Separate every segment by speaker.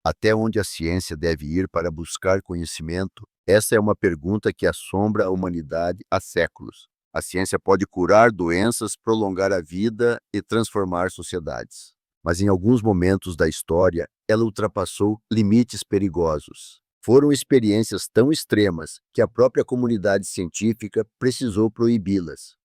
Speaker 1: Até onde a ciência deve ir para buscar conhecimento? Essa é uma pergunta que assombra a humanidade há séculos. A ciência pode curar doenças, prolongar a vida e transformar sociedades. Mas em alguns momentos da história, ela ultrapassou limites perigosos. Foram experiências tão extremas que a própria comunidade científica precisou proibi-las.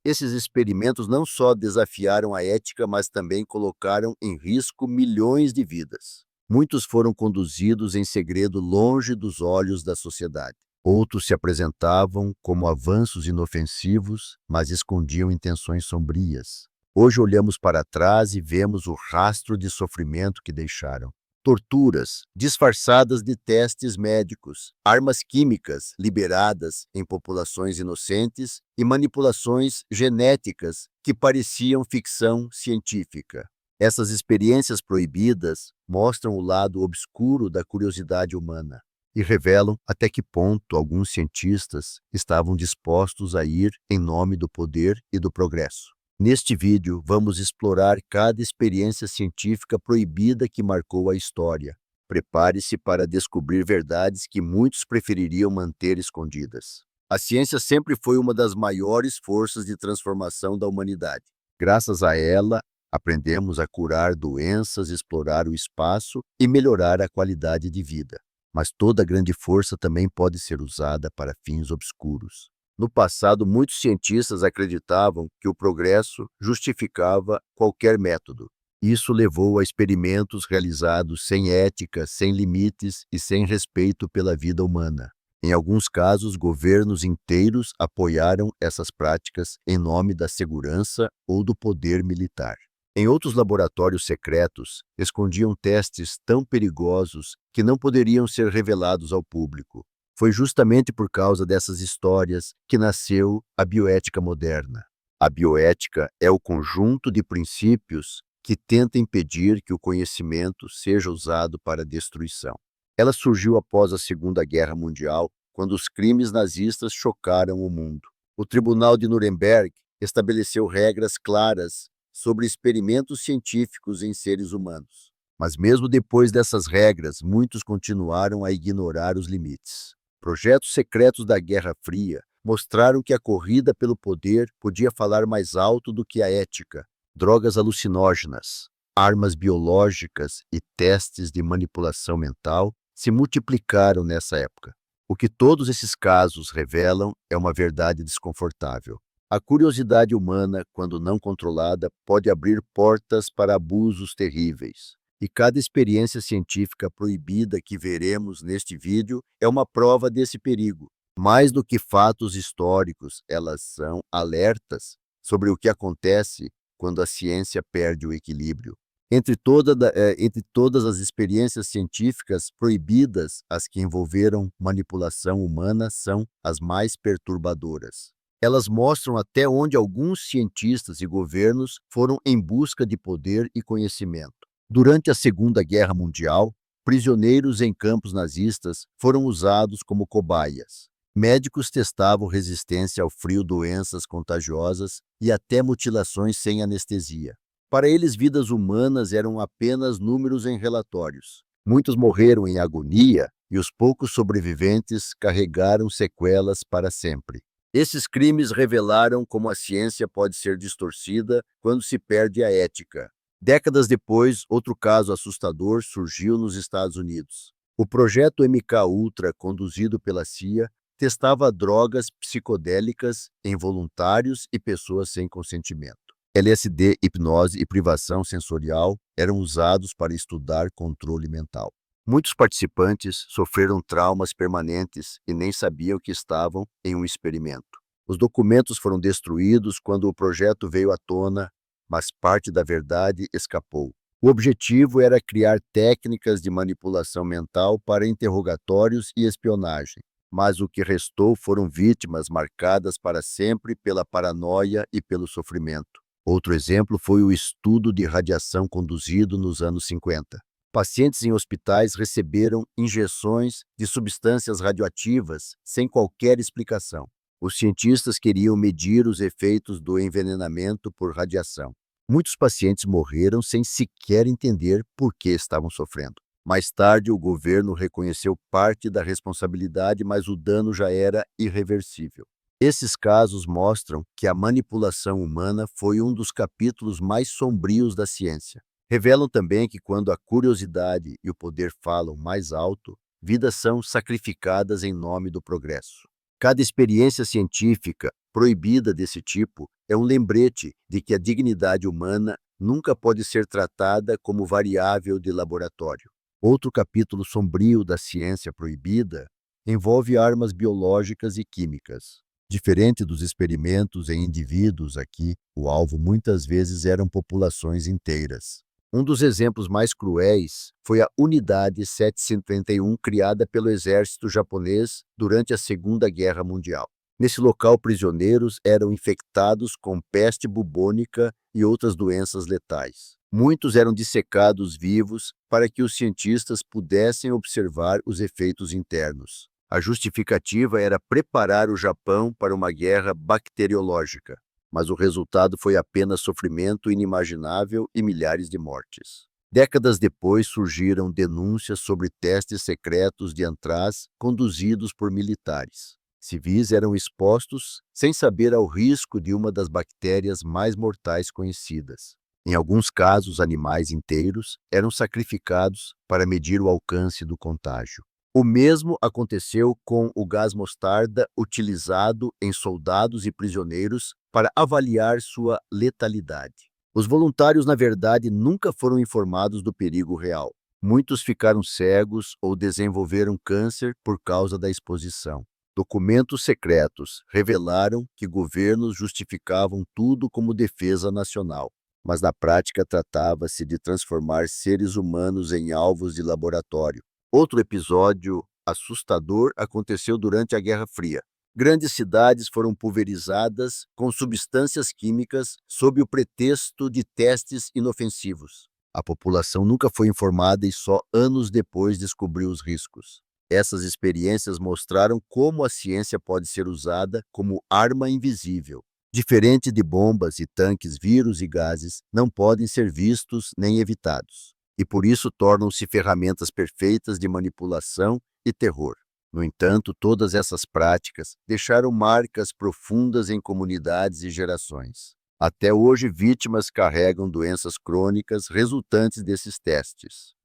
Speaker 1: Esses experimentos não só desafiaram a ética, mas também colocaram em risco milhões de vidas. Muitos foram conduzidos em segredo longe dos olhos da sociedade. Outros se apresentavam como avanços inofensivos, mas escondiam intenções sombrias. Hoje olhamos para trás e vemos o rastro de sofrimento que deixaram. Torturas disfarçadas de testes médicos, armas químicas liberadas em populações inocentes e manipulações genéticas que pareciam ficção científica. Essas experiências proibidas mostram o lado obscuro da curiosidade humana e revelam até que ponto alguns cientistas estavam dispostos a ir em nome do poder e do progresso. Neste vídeo, vamos explorar cada experiência científica proibida que marcou a história. Prepare-se para descobrir verdades que muitos prefeririam manter escondidas. A ciência sempre foi uma das maiores forças de transformação da humanidade. Graças a ela, aprendemos a curar doenças, explorar o espaço e melhorar a qualidade de vida. Mas toda grande força também pode ser usada para fins obscuros. No passado, muitos cientistas acreditavam que o progresso justificava qualquer método. Isso levou a experimentos realizados sem ética, sem limites e sem respeito pela vida humana. Em alguns casos, governos inteiros apoiaram essas práticas em nome da segurança ou do poder militar. Em outros laboratórios secretos, escondiam testes tão perigosos que não poderiam ser revelados ao público. Foi justamente por causa dessas histórias que nasceu a bioética moderna. A bioética é o conjunto de princípios que tenta impedir que o conhecimento seja usado para destruição. Ela surgiu após a Segunda Guerra Mundial, quando os crimes nazistas chocaram o mundo. O Tribunal de Nuremberg estabeleceu regras claras sobre experimentos científicos em seres humanos. Mas mesmo depois dessas regras, muitos continuaram a ignorar os limites. Projetos secretos da Guerra Fria mostraram que a corrida pelo poder podia falar mais alto do que a ética. Drogas alucinógenas, armas biológicas e testes de manipulação mental se multiplicaram nessa época. O que todos esses casos revelam é uma verdade desconfortável. A curiosidade humana, quando não controlada, pode abrir portas para abusos terríveis. E cada experiência científica proibida que veremos neste vídeo é uma prova desse perigo. Mais do que fatos históricos, elas são alertas sobre o que acontece quando a ciência perde o equilíbrio. Entre todas as experiências científicas proibidas, as que envolveram manipulação humana são as mais perturbadoras. Elas mostram até onde alguns cientistas e governos foram em busca de poder e conhecimento. Durante a Segunda Guerra Mundial, prisioneiros em campos nazistas foram usados como cobaias. Médicos testavam resistência ao frio, doenças contagiosas e até mutilações sem anestesia. Para eles, vidas humanas eram apenas números em relatórios. Muitos morreram em agonia e os poucos sobreviventes carregaram sequelas para sempre. Esses crimes revelaram como a ciência pode ser distorcida quando se perde a ética. Décadas depois, outro caso assustador surgiu nos Estados Unidos. O projeto MK-Ultra, conduzido pela CIA, testava drogas psicodélicas em voluntários e pessoas sem consentimento. LSD, hipnose e privação sensorial eram usados para estudar controle mental. Muitos participantes sofreram traumas permanentes e nem sabiam que estavam em um experimento. Os documentos foram destruídos quando o projeto veio à tona, mas parte da verdade escapou. O objetivo era criar técnicas de manipulação mental para interrogatórios e espionagem, mas o que restou foram vítimas marcadas para sempre pela paranoia e pelo sofrimento. Outro exemplo foi o estudo de radiação conduzido nos anos 50. Pacientes em hospitais receberam injeções de substâncias radioativas sem qualquer explicação. Os cientistas queriam medir os efeitos do envenenamento por radiação. Muitos pacientes morreram sem sequer entender por que estavam sofrendo. Mais tarde, o governo reconheceu parte da responsabilidade, mas o dano já era irreversível. Esses casos mostram que a manipulação humana foi um dos capítulos mais sombrios da ciência. Revelam também que quando a curiosidade e o poder falam mais alto, vidas são sacrificadas em nome do progresso. Cada experiência científica proibida desse tipo é um lembrete de que a dignidade humana nunca pode ser tratada como variável de laboratório. Outro capítulo sombrio da ciência proibida envolve armas biológicas e químicas. Diferente dos experimentos em indivíduos aqui, o alvo muitas vezes eram populações inteiras. Um dos exemplos mais cruéis foi a Unidade 751 criada pelo exército japonês durante a Segunda Guerra Mundial. Nesse local, prisioneiros eram infectados com peste bubônica e outras doenças letais. Muitos eram dissecados vivos para que os cientistas pudessem observar os efeitos internos. A justificativa era preparar o Japão para uma guerra bacteriológica, mas o resultado foi apenas sofrimento inimaginável e milhares de mortes. Décadas depois surgiram denúncias sobre testes secretos de antraz conduzidos por militares. Civis eram expostos sem saber ao risco de uma das bactérias mais mortais conhecidas. Em alguns casos, animais inteiros eram sacrificados para medir o alcance do contágio. O mesmo aconteceu com o gás mostarda utilizado em soldados e prisioneiros para avaliar sua letalidade. Os voluntários, na verdade, nunca foram informados do perigo real. Muitos ficaram cegos ou desenvolveram câncer por causa da exposição. Documentos secretos revelaram que governos justificavam tudo como defesa nacional, mas na prática tratava-se de transformar seres humanos em alvos de laboratório. Outro episódio assustador aconteceu durante a Guerra Fria. Grandes cidades foram pulverizadas com substâncias químicas sob o pretexto de testes inofensivos. A população nunca foi informada e só anos depois descobriu os riscos. Essas experiências mostraram como a ciência pode ser usada como arma invisível. Diferente de bombas e tanques, vírus e gases não podem ser vistos nem evitados, e por isso tornam-se ferramentas perfeitas de manipulação e terror. No entanto, todas essas práticas deixaram marcas profundas em comunidades e gerações. Até hoje, vítimas carregam doenças crônicas resultantes desses testes.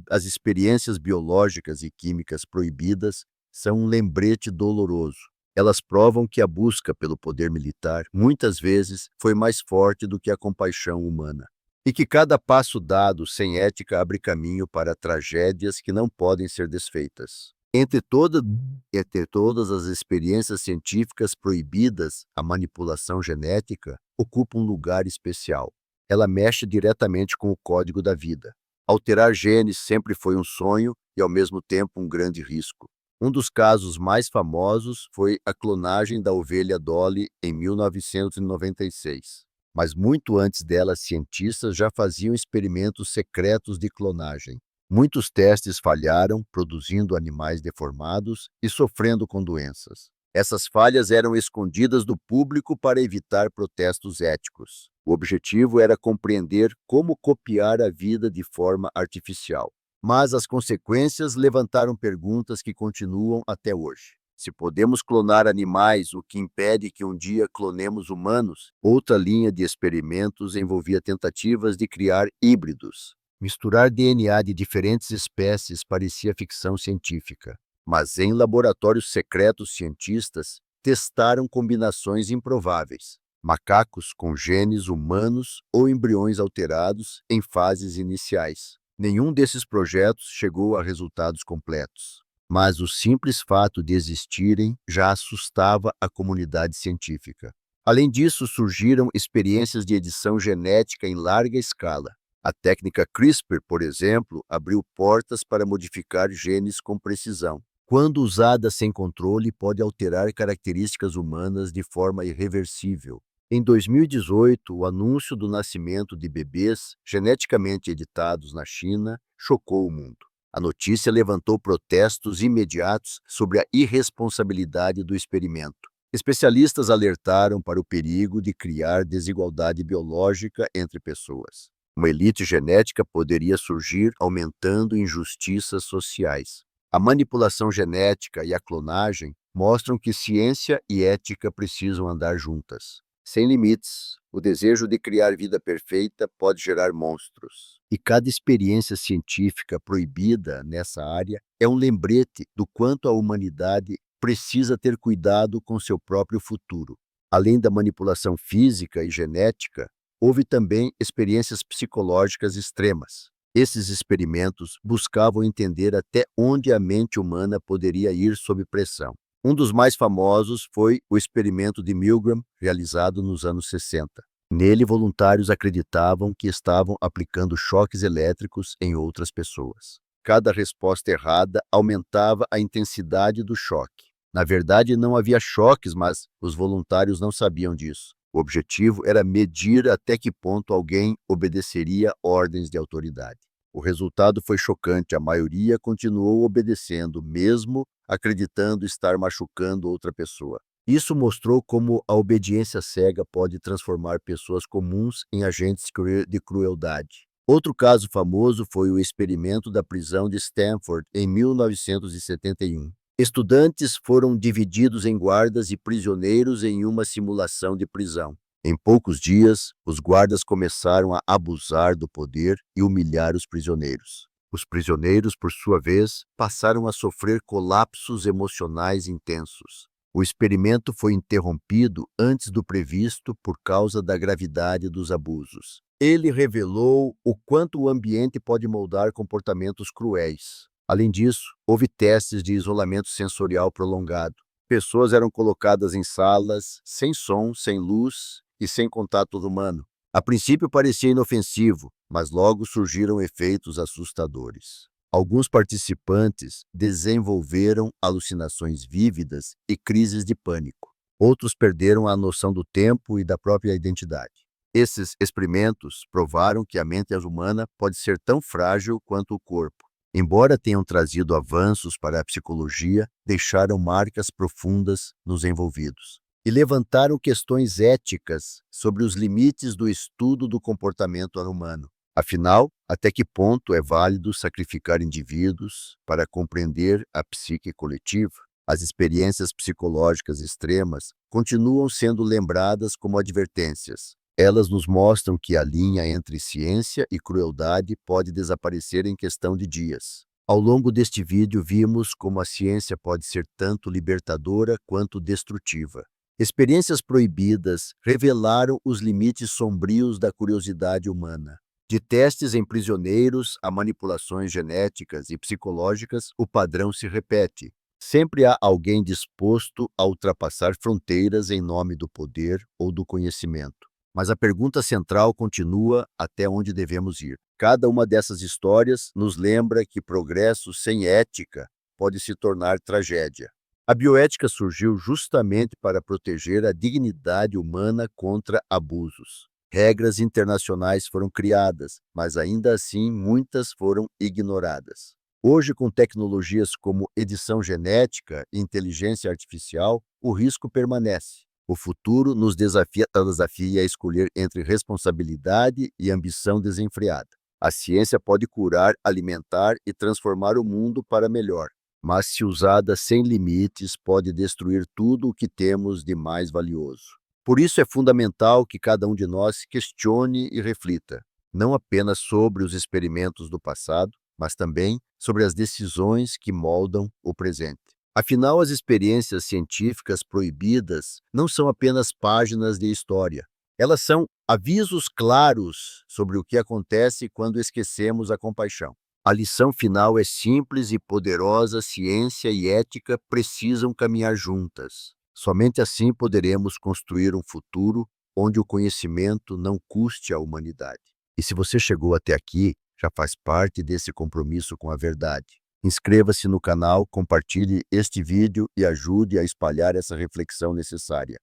Speaker 1: As experiências biológicas e químicas proibidas são um lembrete doloroso. Elas provam que a busca pelo poder militar, muitas vezes, foi mais forte do que a compaixão humana. E que cada passo dado sem ética abre caminho para tragédias que não podem ser desfeitas. Entre todas as experiências científicas proibidas, a manipulação genética ocupa um lugar especial. Ela mexe diretamente com o código da vida. Alterar genes sempre foi um sonho e, ao mesmo tempo, um grande risco. Um dos casos mais famosos foi a clonagem da ovelha Dolly em 1996. Mas muito antes dela, cientistas já faziam experimentos secretos de clonagem. Muitos testes falharam, produzindo animais deformados e sofrendo com doenças. Essas falhas eram escondidas do público para evitar protestos éticos. O objetivo era compreender como copiar a vida de forma artificial. Mas as consequências levantaram perguntas que continuam até hoje. Se podemos clonar animais, o que impede que um dia clonemos humanos? Outra linha de experimentos envolvia tentativas de criar híbridos. Misturar DNA de diferentes espécies parecia ficção científica. Mas em laboratórios secretos, cientistas testaram combinações improváveis. Macacos com genes humanos ou embriões alterados em fases iniciais. Nenhum desses projetos chegou a resultados completos, mas o simples fato de existirem já assustava a comunidade científica. Além disso, surgiram experiências de edição genética em larga escala. A técnica CRISPR, por exemplo, abriu portas para modificar genes com precisão. Quando usada sem controle, pode alterar características humanas de forma irreversível. Em 2018, o anúncio do nascimento de bebês geneticamente editados na China chocou o mundo. A notícia levantou protestos imediatos sobre a irresponsabilidade do experimento. Especialistas alertaram para o perigo de criar desigualdade biológica entre pessoas. Uma elite genética poderia surgir, aumentando injustiças sociais. A manipulação genética e a clonagem mostram que ciência e ética precisam andar juntas. Sem limites, o desejo de criar vida perfeita pode gerar monstros. E cada experiência científica proibida nessa área é um lembrete do quanto a humanidade precisa ter cuidado com seu próprio futuro. Além da manipulação física e genética, houve também experiências psicológicas extremas. Esses experimentos buscavam entender até onde a mente humana poderia ir sob pressão. Um dos mais famosos foi o experimento de Milgram, realizado nos anos 60. Nele, voluntários acreditavam que estavam aplicando choques elétricos em outras pessoas. Cada resposta errada aumentava a intensidade do choque. Na verdade, não havia choques, mas os voluntários não sabiam disso. O objetivo era medir até que ponto alguém obedeceria ordens de autoridade. O resultado foi chocante, a maioria continuou obedecendo, mesmo acreditando estar machucando outra pessoa. Isso mostrou como a obediência cega pode transformar pessoas comuns em agentes de crueldade. Outro caso famoso foi o experimento da prisão de Stanford em 1971. Estudantes foram divididos em guardas e prisioneiros em uma simulação de prisão. Em poucos dias, os guardas começaram a abusar do poder e humilhar os prisioneiros. Os prisioneiros, por sua vez, passaram a sofrer colapsos emocionais intensos. O experimento foi interrompido antes do previsto por causa da gravidade dos abusos. Ele revelou o quanto o ambiente pode moldar comportamentos cruéis. Além disso, houve testes de isolamento sensorial prolongado. Pessoas eram colocadas em salas sem som, sem luz e sem contato humano. A princípio parecia inofensivo, mas logo surgiram efeitos assustadores. Alguns participantes desenvolveram alucinações vívidas e crises de pânico. Outros perderam a noção do tempo e da própria identidade. Esses experimentos provaram que a mente humana pode ser tão frágil quanto o corpo. Embora tenham trazido avanços para a psicologia, deixaram marcas profundas nos envolvidos e levantaram questões éticas sobre os limites do estudo do comportamento humano. Afinal, até que ponto é válido sacrificar indivíduos para compreender a psique coletiva? As experiências psicológicas extremas continuam sendo lembradas como advertências. Elas nos mostram que a linha entre ciência e crueldade pode desaparecer em questão de dias. Ao longo deste vídeo, vimos como a ciência pode ser tanto libertadora quanto destrutiva. Experiências proibidas revelaram os limites sombrios da curiosidade humana. De testes em prisioneiros a manipulações genéticas e psicológicas, o padrão se repete. Sempre há alguém disposto a ultrapassar fronteiras em nome do poder ou do conhecimento. Mas a pergunta central continua: até onde devemos ir? Cada uma dessas histórias nos lembra que progresso sem ética pode se tornar tragédia. A bioética surgiu justamente para proteger a dignidade humana contra abusos. Regras internacionais foram criadas, mas ainda assim muitas foram ignoradas. Hoje, com tecnologias como edição genética e inteligência artificial, o risco permanece. O futuro nos desafia a escolher entre responsabilidade e ambição desenfreada. A ciência pode curar, alimentar e transformar o mundo para melhor, mas se usada sem limites, pode destruir tudo o que temos de mais valioso. Por isso é fundamental que cada um de nós questione e reflita, não apenas sobre os experimentos do passado, mas também sobre as decisões que moldam o presente. Afinal, as experiências científicas proibidas não são apenas páginas de história. Elas são avisos claros sobre o que acontece quando esquecemos a compaixão. A lição final é simples e poderosa: ciência e ética precisam caminhar juntas. Somente assim poderemos construir um futuro onde o conhecimento não custe à humanidade. E se você chegou até aqui, já faz parte desse compromisso com a verdade. Inscreva-se no canal, compartilhe este vídeo e ajude a espalhar essa reflexão necessária.